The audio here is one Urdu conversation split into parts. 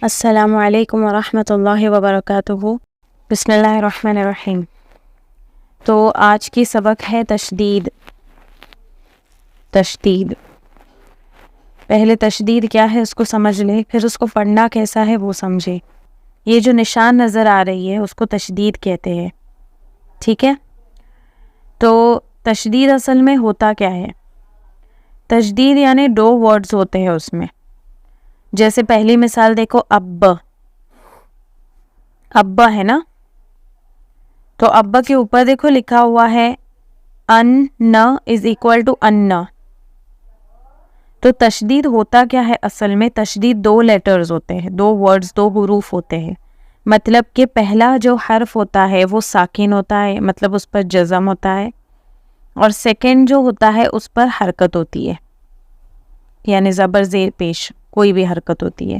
السلام علیکم ورحمۃ اللہ وبرکاتہ۔ بسم اللہ الرحمن الرحیم۔ تو آج کی سبق ہے تشدید۔ پہلے تشدید کیا ہے اس کو سمجھ لے، پھر اس کو پڑھنا کیسا ہے وہ سمجھے۔ یہ جو نشان نظر آ رہی ہے اس کو تشدید کہتے ہیں، ٹھیک ہے؟ تو تشدید اصل میں ہوتا کیا ہے؟ تشدید یعنی 2 ورڈز ہوتے ہیں اس میں۔ جیسے پہلی مثال دیکھو، ابا ہے نا، تو ابا کے اوپر دیکھو لکھا ہوا ہے ان از اکول ٹو ان۔ تو تشدید ہوتا کیا ہے اصل میں؟ تشدید 2 لیٹرز ہوتے ہیں، 2 ورڈز، 2 حروف ہوتے ہیں۔ مطلب کہ پہلا جو حرف ہوتا ہے وہ ساکن ہوتا ہے، مطلب اس پر جزم ہوتا ہے، اور سیکنڈ جو ہوتا ہے اس پر حرکت ہوتی ہے، یعنی زبر زیر پیش کوئی بھی حرکت ہوتی ہے،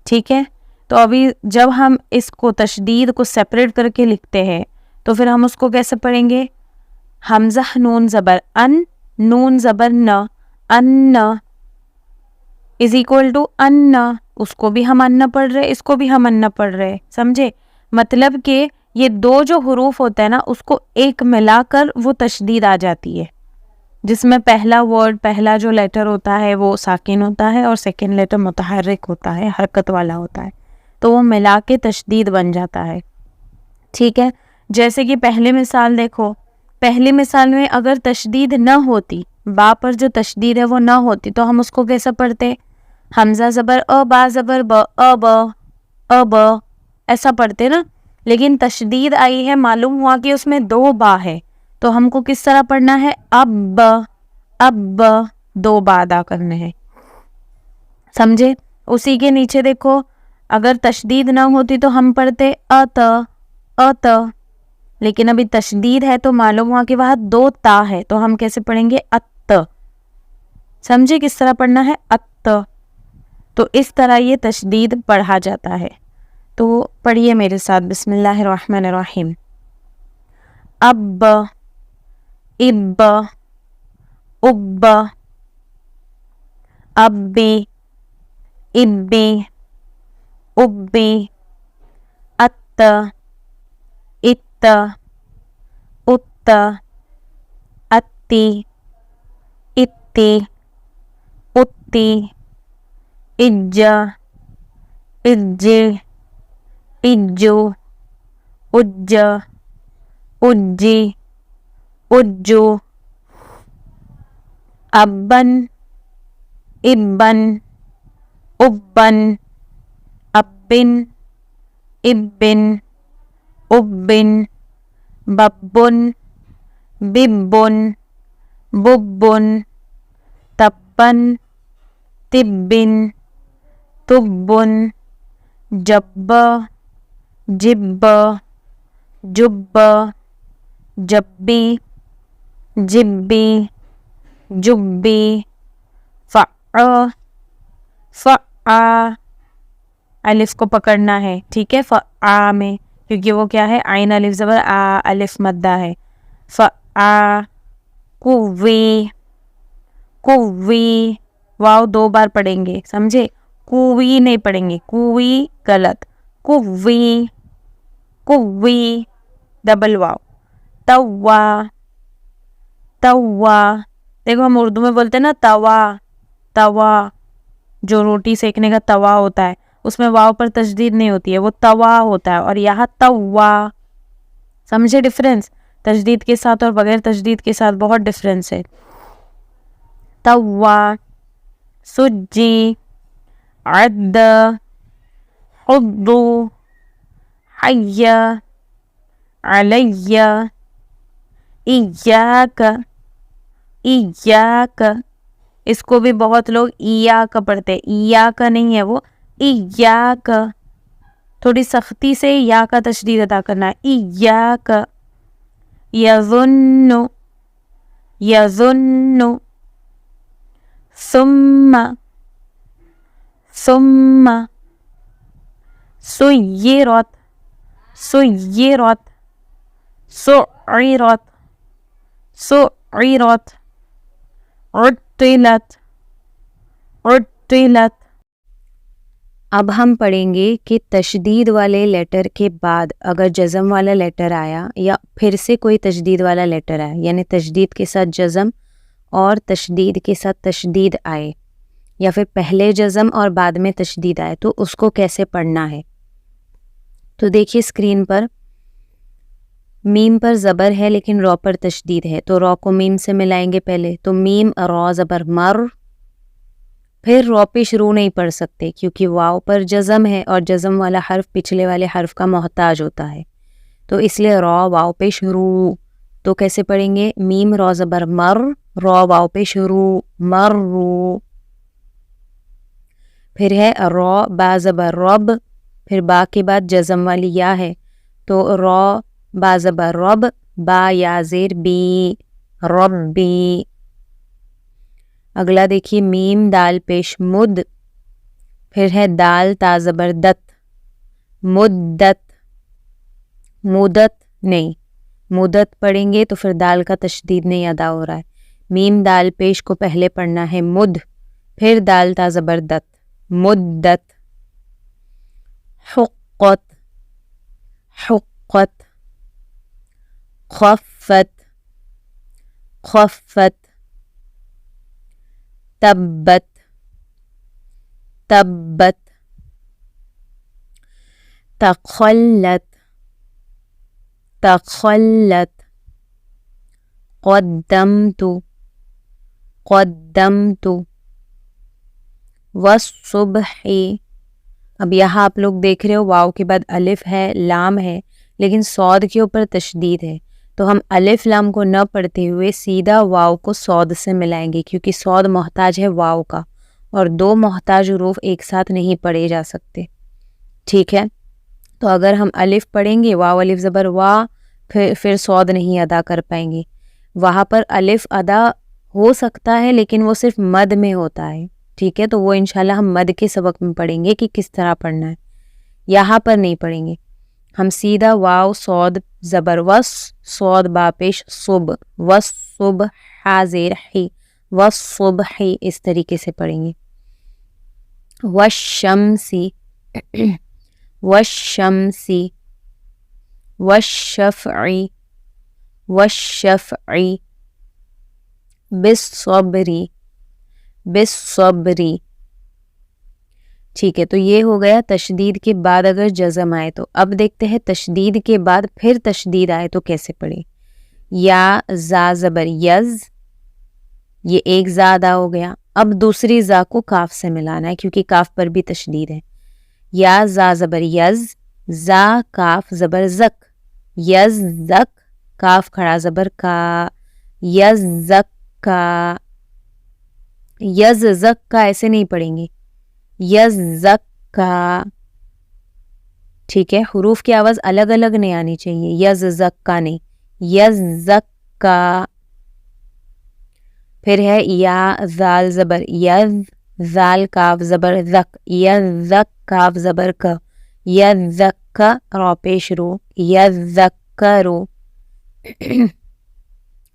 ٹھیک ہے؟ تو ابھی جب ہم اس کو تشدید کو سیپریٹ کر کے لکھتے ہیں تو پھر ہم اس کو کیسے پڑھیں گے؟ حمزہ نون زبر ان، نون زبر نہ، ان از اکول ٹو ان۔ اس کو بھی ہم ان پڑھ رہے، اس کو بھی ہم ان پڑھ رہے، سمجھے؟ مطلب کہ یہ 2 جو حروف ہوتا ہے نا اس کو ایک ملا کر وہ تشدید آ جاتی ہے، جس میں پہلا ورڈ، پہلا جو لیٹر ہوتا ہے وہ ساکن ہوتا ہے اور سیکنڈ لیٹر متحرک ہوتا ہے، حرکت والا ہوتا ہے، تو وہ ملا کے تشدید بن جاتا ہے، ٹھیک ہے؟ جیسے کہ پہلی مثال دیکھو، پہلی مثال میں اگر تشدید نہ ہوتی، با پر جو تشدید ہے وہ نہ ہوتی، تو ہم اس کو کیسے پڑھتے؟ حمزہ زبر با زبر ب ایسا پڑھتے نا، لیکن تشدید آئی ہے، معلوم ہوا کہ اس میں 2 با ہے، تو ہم کو کس طرح پڑھنا ہے؟ اب 2 با ادا کرنے ہیں، سمجھے؟ اسی کے نیچے دیکھو، اگر تشدید نہ ہوتی تو ہم پڑھتے ات، لیکن ابھی تشدید ہے تو معلوم ہوا کہ وہاں 2 تا ہے، تو ہم کیسے پڑھیں گے؟ ات، سمجھے کس طرح پڑھنا ہے؟ ات۔ تو اس طرح یہ تشدید پڑھا جاتا ہے۔ تو پڑھیے میرے ساتھ، بسم اللہ الرحمن الرحیم۔ اب، اب، اب، ابی، ابی، ابی، ات، ات، ات، اتی، اتی، اتی، اج، اج، اجو، اج، اجی، اجو، ابن، ابن، ابن، ابن، ابن، ابن، ببن، ببن، ببن، تبن، تبن، تبن، جب، جب، جب، جبی، جبی، جبی، فع، فع، الف کو پکڑنا ہے، ٹھیک ہے؟ فع میں، کیونکہ وہ کیا ہے؟ عین الف زبر آ، الف مدہ ہے۔ فع، قوی، قوی، واو 2 بار پڑھیں گے، سمجھے؟ قوی نہیں پڑھیں گے، قوی غلط، قوی، قوی، ڈبل واو۔ توا، توا، دیکھو ہم اردو میں بولتے ہیں نا توا، توا، جو روٹی سیکنے کا توا ہوتا ہے اس میں واو پر تشدید نہیں ہوتی ہے، وہ توا ہوتا ہے، اور یہاں توا، سمجھے ڈفرنس؟ تشدید کے ساتھ اور بغیر تشدید کے ساتھ بہت ڈفرنس ہے۔ توا، سجی، عد، حضو، حی، علی، ایاک، ایاک، اس کو بھی بہت لوگ ایاک پڑھتے، ایاک نہیں ہے وہ، ایاک، تھوڑی سختی سے یا کا تشدید ادا کرنا ہے، ایاک، یظن، یظن، ثم، ثم، سیرت، سیرت، سعرت، سعرت، عطلت، عطلت، اب ہم پڑھیں گے کہ تشدید والے لیٹر کے بعد اگر جزم والا لیٹر آیا یا پھر سے کوئی تشدید والا لیٹر آیا، یعنی تشدید کے ساتھ جزم اور تشدید کے ساتھ تشدید آئے، یا پھر پہلے جزم اور بعد میں تشدید آئے، تو اس کو کیسے پڑھنا ہے۔ تو دیکھیے اسکرین پر میم پر زبر ہے لیکن رو پر تشدید ہے، تو رو کو میم سے ملائیں گے پہلے، تو میم رو زبر مر، پھر رو پہ شروع نہیں پڑھ سکتے کیونکہ واو پر جزم ہے اور جزم والا حرف پچھلے والے حرف کا محتاج ہوتا ہے، تو اس لیے رو واو پہ شروع۔ تو کیسے پڑھیں گے؟ میم رو زبر مر، رو واو پہ شروع، مرو۔ پھر ہے رو با زبر رب، پھر با کے بعد جزم والی یا ہے، تو رو با زبر رب، با یا زیر بی، ربی۔ اگلا دیکھیے میم دال پیش مد، پھر ہے دال تا زبر دت، مدت، مدت نہیں، مدت پڑھیں گے تو پھر دال کا تشدید نہیں ادا ہو رہا ہے۔ میم دال پیش کو پہلے پڑھنا ہے مد، پھر دال تا زبر دت، مدت۔ حقت، حقت، خفت، خفت، تبت، تبت، تخلت، تخلت، قدمت، قدمت، والصبح۔ اب یہاں آپ لوگ دیکھ رہے ہو واو کے بعد الف ہے، لام ہے، لیکن صاد کے اوپر تشدید ہے، تو ہم الف لام کو نہ پڑھتے ہوئے سیدھا واو کو صاد سے ملائیں گے، کیونکہ صاد محتاج ہے واو کا، اور دو محتاج حروف ایک ساتھ نہیں پڑھے جا سکتے، ٹھیک ہے۔ تو اگر ہم الف پڑھیں گے، واو الف زبر وا، پھر صاد نہیں ادا کر پائیں گے۔ وہاں پر الف ادا ہو سکتا ہے لیکن وہ صرف مد میں ہوتا ہے، ٹھیک ہے، تو وہ انشاءاللہ ہم مد کے سبق میں پڑھیں گے کہ کس طرح پڑھنا ہے، یہاں پر نہیں پڑھیں گے۔ ہم سیدھا واو صاد زبر وس، صاد با پیش صب، وس صب حاضر ہی، وس صب ہی، اس طریقے سے پڑھیں گے۔ والشمسی، والشمسی، والشفعی، والشفعی، بالصبری، بالصبری، ٹھیک ہے۔ تو یہ ہو گیا تشدید کے بعد اگر جزم آئے تو۔ اب دیکھتے ہیں تشدید کے بعد پھر تشدید آئے تو کیسے پڑھیں۔ یا زا زبر یز، یہ ایک زا ادا ہو گیا، اب دوسری زا کو کاف سے ملانا ہے کیونکہ کاف پر بھی تشدید ہے۔ یا زا زبر یز، زا کاف زبر زک، یز زک، کاف کھڑا زبر کا، یز زک کا، یز زک کا ایسے نہیں پڑھیں گے، یز زک کا، ٹھیک ہے، حروف کی آواز الگ الگ نہیں آنی چاہیے، یز زک کا نہیں، یز زک کا۔ پھر ہے یا زال زبر یز، زال کاف زبر زک، یز زک کاف زبر کا، یز زک کا، رو پیش رو، یز زک کا رو،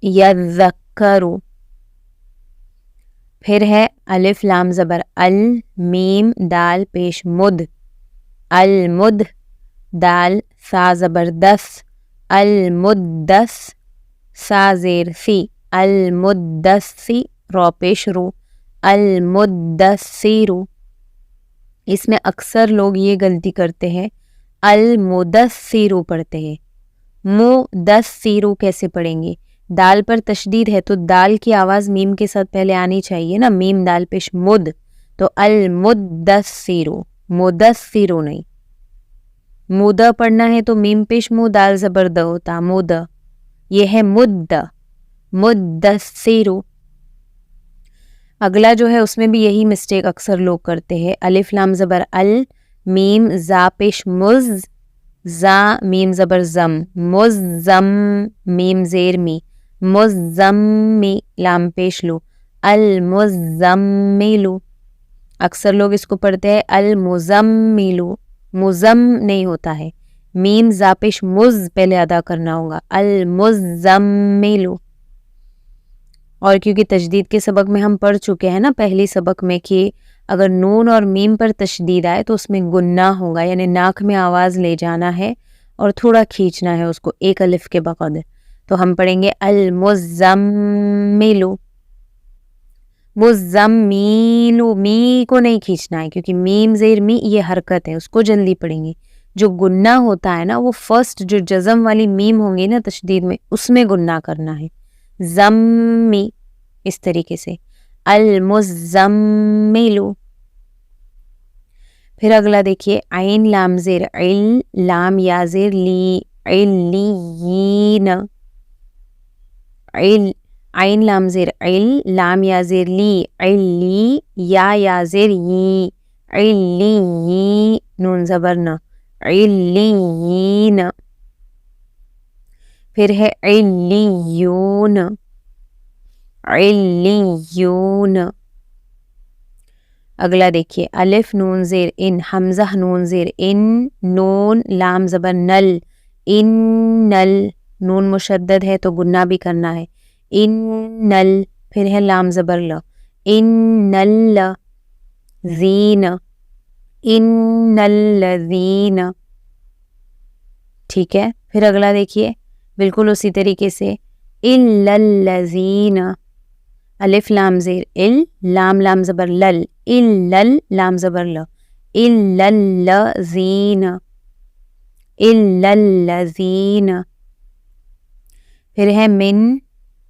یز زک کا رو۔ پھر ہے الف لام زبر ال، میم دال پیش مد، المد، دال سا زبر دس، المدس، سا زیر سی، المدسی، رو پیش رو، المدسیرو۔ اس میں اکثر لوگ یہ غلطی کرتے ہیں، المدسیرو پڑھتے ہیں، مدسیرو کیسے پڑھیں گے؟ دال پر تشدید ہے تو دال کی آواز میم کے ساتھ پہلے آنی چاہیے نا، میم دال پیش مد، تو المدسیرو، مدسیرو نہیں، مدہ پڑھنا ہے تو میم پیش مو دال زبر د ہوتا، مدہ، یہ ہے مد، مدسیرو۔ اگلا جو ہے اس میں بھی یہی مسٹیک اکثر لوگ کرتے ہیں، الف لام زبر ال، میم زا پیش مز، زا میم زبر زم، مزم، میم زیر می، مزمی، لام پیش لو، المزملو۔ اکثر لوگ اس کو پڑھتے ہیں المزملو، مزم نہیں ہوتا ہے، میم زا پیش مز پہلے ادا کرنا ہوگا، المزملو۔ اور کیونکہ تجدید کے سبق میں ہم پڑھ چکے ہیں نا پہلی سبق میں کہ اگر نون اور میم پر تشدید آئے تو اس میں گنہ ہوگا، یعنی ناک میں آواز لے جانا ہے اور تھوڑا کھینچنا ہے اس کو ایک الف کے بقدر. تو ہم پڑھیں گے المزملو، مزمیلو، می کو نہیں کھینچنا ہے کیونکہ میم زیر می یہ حرکت ہے، اس کو جلدی پڑھیں گے. جو گنہ ہوتا ہے نا وہ فرسٹ جو جزم والی میم ہوں گی نا تشدید میں، اس میں گنہ کرنا ہے. زمی، اس طریقے سے المزملو. پھر اگلا دیکھیے عین لام زیر عل، لام یا زیر لی، علیین، عل، عین لام زیر عل، لام یا زیر لی، علی، یا زیر یی، علی، نون زبر نہ، علیین. پھر ہے علیون، علیون. اگلا دیکھیے الف نون زیر ان، حمزہ نون زیر ان، نون لام زبر نل، ان نل، نون مشدد ہے تو گنہ بھی کرنا ہے، ان نل. پھر ہے لام زبر ل، ان نل، زین، ان الذین. ٹھیک ہے. پھر اگلا دیکھیے بالکل اسی طریقے سے الا الذین، الف لام زیر ال، لام لام زبر لل، الا لام زبر ل، الا الذین، الا الذین. پھر ہے من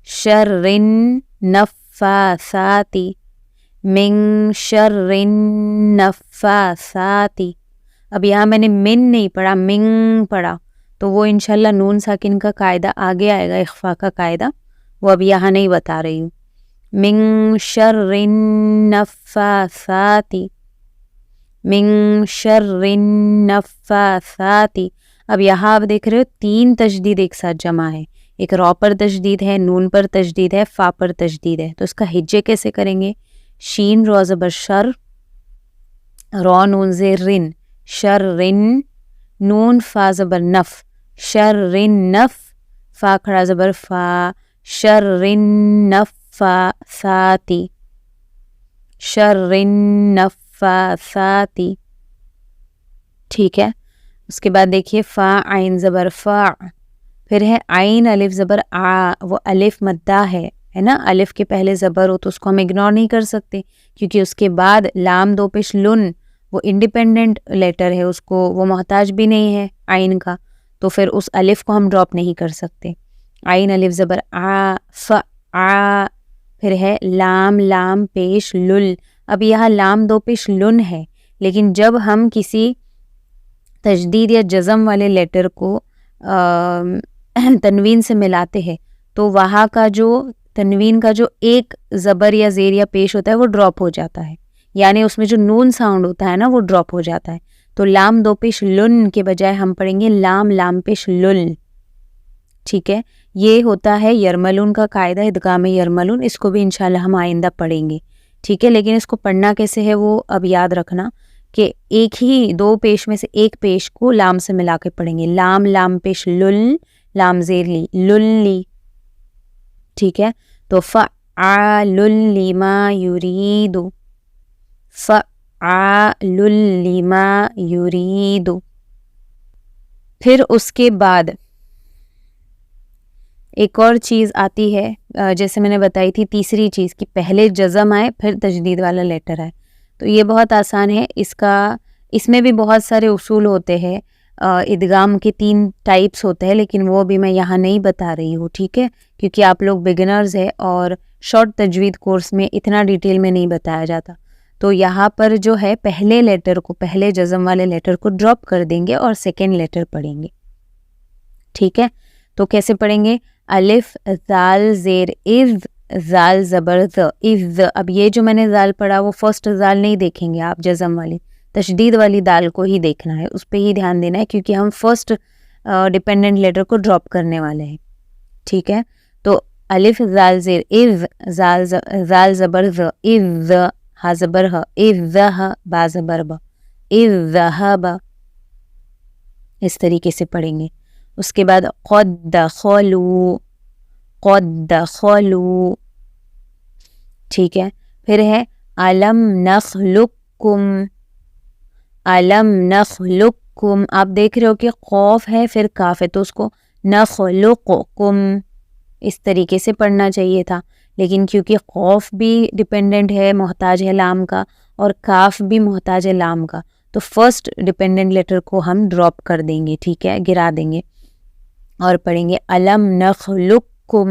شر النفاثات، من شر النفاثات. اب یہاں میں نے من نہیں پڑھا، من پڑھا، تو وہ انشاءاللہ نون ساکن کا قاعدہ آگے آئے گا، اخفا کا قاعدہ، وہ اب یہاں نہیں بتا رہی ہوں. من شر النفاثات، من شر النفاثات. اب یہاں آپ دیکھ رہے ہو تین تشدید ایک ساتھ جمع ہے، ایک را پر تشدید ہے، نون پر تشدید ہے، فا پر تشدید ہے. تو اس کا ہجے کیسے کریں گے؟ شین را زبر شر، را نون زیر رن، شر رن، نون فا زبر نف، شر رن نف، فا کھڑا زبر فا، شر رن نفاثات، شر رن نفاثات. ٹھیک ہے. اس کے بعد دیکھیے فا عین زبر فا، پھر ہے عین الف زبر آ، وہ الف مدہ ہے نا، الف کے پہلے زبر ہو تو اس کو ہم اگنور نہیں کر سکتے کیونکہ اس کے بعد لام دو پیش لن، وہ انڈیپینڈنٹ لیٹر ہے، اس کو وہ محتاج بھی نہیں ہے عین کا، تو پھر اس الف کو ہم ڈراپ نہیں کر سکتے. عین الف زبر آ، ف آ. پھر ہے لام لام پیش لل. اب یہاں لام دو پیش لن ہے، لیکن جب ہم کسی تشدید یا جزم والے لیٹر کو تنوین سے ملاتے ہیں تو وہاں کا جو تنوین کا جو ایک زبر یا زیر یا پیش ہوتا ہے وہ ڈراپ ہو جاتا ہے، یعنی اس میں جو نون ساؤنڈ ہوتا ہے نا وہ ڈراپ ہو جاتا ہے. تو لام دو پیش لن کے بجائے ہم پڑھیں گے لام لام پیش لل. ٹھیک ہے. یہ ہوتا ہے یرملون کا قاعدہ، ادغام یرملون، اس کو بھی انشاءاللہ ہم آئندہ پڑھیں گے. ٹھیک ہے. لیکن اس کو پڑھنا کیسے ہے وہ اب یاد رکھنا کہ ایک ہی دو پیش میں سے ایک پیش کو لام سے ملا کے پڑھیں گے. لام لام پیش لل، لام زیر لی، للی. ٹھیک ہے. تو فعال لما یرید، فعال لما یرید. پھر اس کے بعد ایک اور چیز آتی ہے، جیسے میں نے بتائی تھی تیسری چیز کہ پہلے جزم آئے پھر تشدید والا لیٹر آئے. تو یہ بہت آسان ہے، اس میں بھی بہت سارے اصول ہوتے ہیں. ادغام کے 3 ٹائپس ہوتے ہیں، لیکن وہ بھی میں یہاں نہیں بتا رہی ہوں. ٹھیک ہے. کیونکہ آپ لوگ بگنرز ہیں اور شارٹ تجوید کورس میں اتنا ڈیٹیل میں نہیں بتایا جاتا. تو یہاں پر جو ہے پہلے لیٹر کو، پہلے جزم والے لیٹر کو ڈراپ کر دیں گے اور سیکنڈ لیٹر پڑھیں گے. ٹھیک ہے. تو کیسے پڑھیں گے؟ الف زال زیر از، زال زبر ز، از. اب یہ جو میں نے زال پڑھا وہ فرسٹ زال نہیں دیکھیں گے آپ، جزم والی تشدید والی دال کو ہی دیکھنا ہے، اس پہ ہی دھیان دینا ہے کیونکہ ہم فرسٹ ڈیپینڈنٹ لیٹر کو ڈراپ کرنے والے ہیں. ٹھیک ہے. تو الف زال زیر از، زال زبر ز، از، ہا زبر ہ، از ہ، با زبر ب، از ذہب. اس طریقے سے پڑھیں گے. اس کے بعد قد دخلوا، قد دخلوا. ٹھیک ہے. پھر ہے علم نخلقکم، علم نخلقکم، آپ دیکھ رہے ہو کہ قوف ہے پھر کاف ہے تو اس کو نخلقکم اس طریقے سے پڑھنا چاہیے تھا، لیکن کیونکہ قوف بھی ڈیپینڈنٹ ہے، محتاج ہے لام کا، اور کاف بھی محتاج ہے لام کا، تو فرسٹ ڈیپینڈنٹ لیٹر کو ہم ڈراپ کر دیں گے، ٹھیک ہے، گرا دیں گے اور پڑھیں گے علم نخلقکم،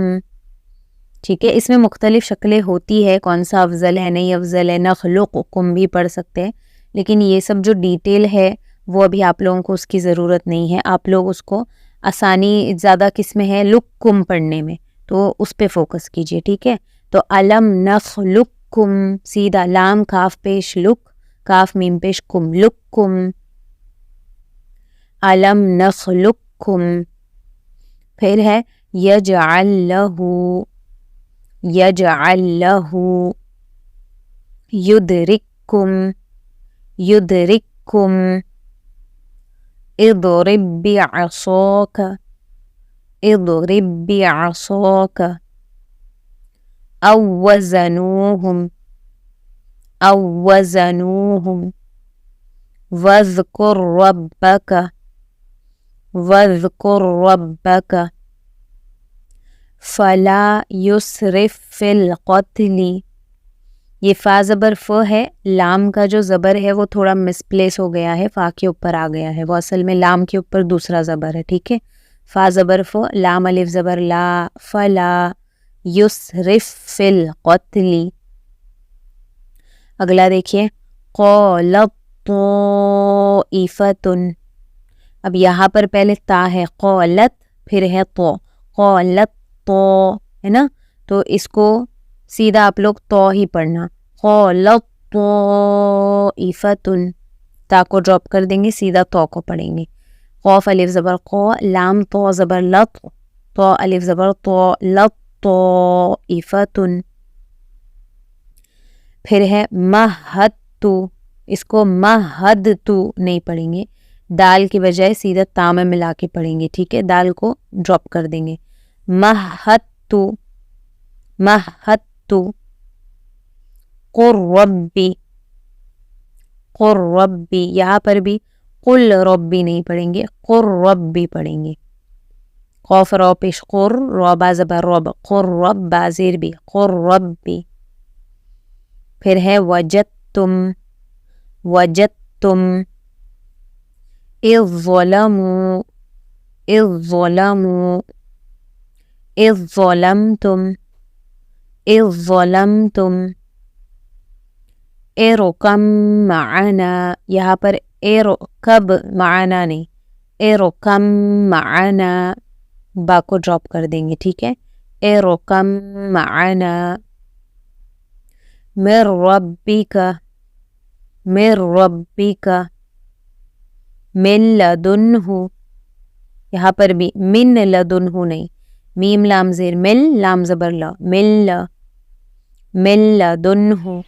ٹھیک ہے۔ اس میں مختلف شکلیں ہوتی ہے، کون سا افضل ہے نہیں افضل ہے، نخلقکم بھی پڑھ سکتے ہیں، لیکن یہ سب جو ڈیٹیل ہے وہ ابھی آپ لوگوں کو اس کی ضرورت نہیں ہے، آپ لوگ اس کو آسانی زیادہ کس میں ہے، لکم پڑھنے میں، تو اس پہ فوکس کیجئے، ٹھیک ہے۔ تو علم نخلقکم، سیدھا لام کاف پیش لک، کاف میم پیش کم، لکم، علم نخلقکم، پھر ہے یجعل لہو، یجعل لہو، یدرککم، یدرککم، اضرب بعصاک، اضرب بعصاک، او وزنوہم، او وزنوہم، واذکر ربک، واذکر ربک، فلا یسرف فی القتل، یہ فا زبر ف ہے، لام کا جو زبر ہے وہ تھوڑا مسپلیس ہو گیا ہے، فا کے اوپر آ گیا ہے، وہ اصل میں لام کے اوپر دوسرا زبر ہے، ٹھیک ہے۔ فا زبر ف، لام الف زبر لا، فلا یسرف فی القتل۔ اگلا دیکھیے قالت طائفۃ، اب یہاں پر پہلے تا ہے، قالت پھر ہے تو، قالت تو ہے نا، تو اس کو سیدھا آپ لوگ تو ہی پڑھنا، قالت طائفۃ، تا کو ڈراپ کر دیں گے، سیدھا تو کو پڑھیں گے، قوف الف زبر قو، لام تو زبر لط، تو الف زبر تو، لط طائفۃ، پھر ہے مہدت، اس کو مہدت نہیں پڑھیں گے، دال کی بجائے سیدھا تا میں ملا کے پڑھیں گے، ٹھیک ہے، دال کو ڈراپ کر دیں گے، مہدت، مہدت، قر ربی، قر ربی، یہاں پر بھی قل ربی نہیں پڑھیں گے، قر ربی پڑھیں گے، قوف رو پیش قر، رو با زبر رب، قر رب با زیر بھی، قر ربی، پھر ہے وجدتم، وجدتم، اذ ظلموا، اذ ظلموا، اذ ظلمتم، اذ ظلمتم، ارکم معنا، یہاں پر ارکب معنا نہیں، ارکم معنا، با کو ڈراپ کر دیں گے، ٹھیک ہے، ارکم معنا، من ربک، من ربک، من لدنہ، یہاں پر بھی من لدنہ نہیں، میم لام زیر مل، لام زبر لا، مل، من لدنہ،